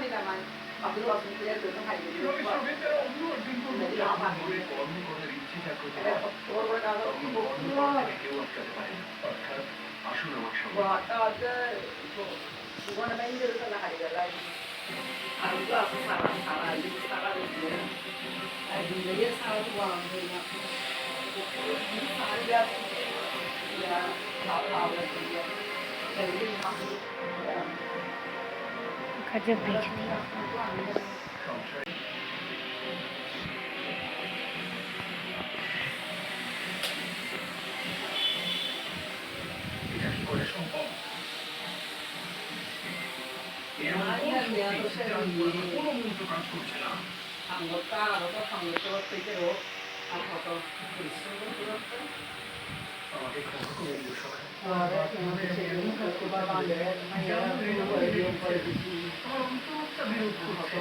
합니다만 앞으로 왔으면 그냥 그렇게 가야 되는 이런 거. 소비자가 없는 어딘가 네, 나만. নূরে কর্মকর্তার ইচ্ছে জাগ্রত 그래, হয় 그걸 가서 তখন 뭐, কর্মকর্তাকে কেউ আটকাতে পারে না অর্থাৎ আসুন আমার সঙ্গে 뭐, 아까 어제 뭐, 이거는 맨들을 하리다가 아무도 앞에 사람 이렇게 살아있네. 아, 근데 사람도 안 되냐. 사람이 야, 나오라 그러지. 여기 가서 गजब बेच दिया। সংসারে এটা কি করে সম্ভব এরকম 아니야, কোনো 내가 또 শক্তি চিন্তার 새로운 উপর কোনো মন্ত্র কাজ করছে না 한것도 알아서 한것도 어떻게로 아파서 글쓰고 그렇고 আমাকে ক্ষমা করে দিও সকাল 나를 그냥 제일 그거 말에 그냥 그거 얘기해 버리지 আমার অন্তরটা বিরোধ করছে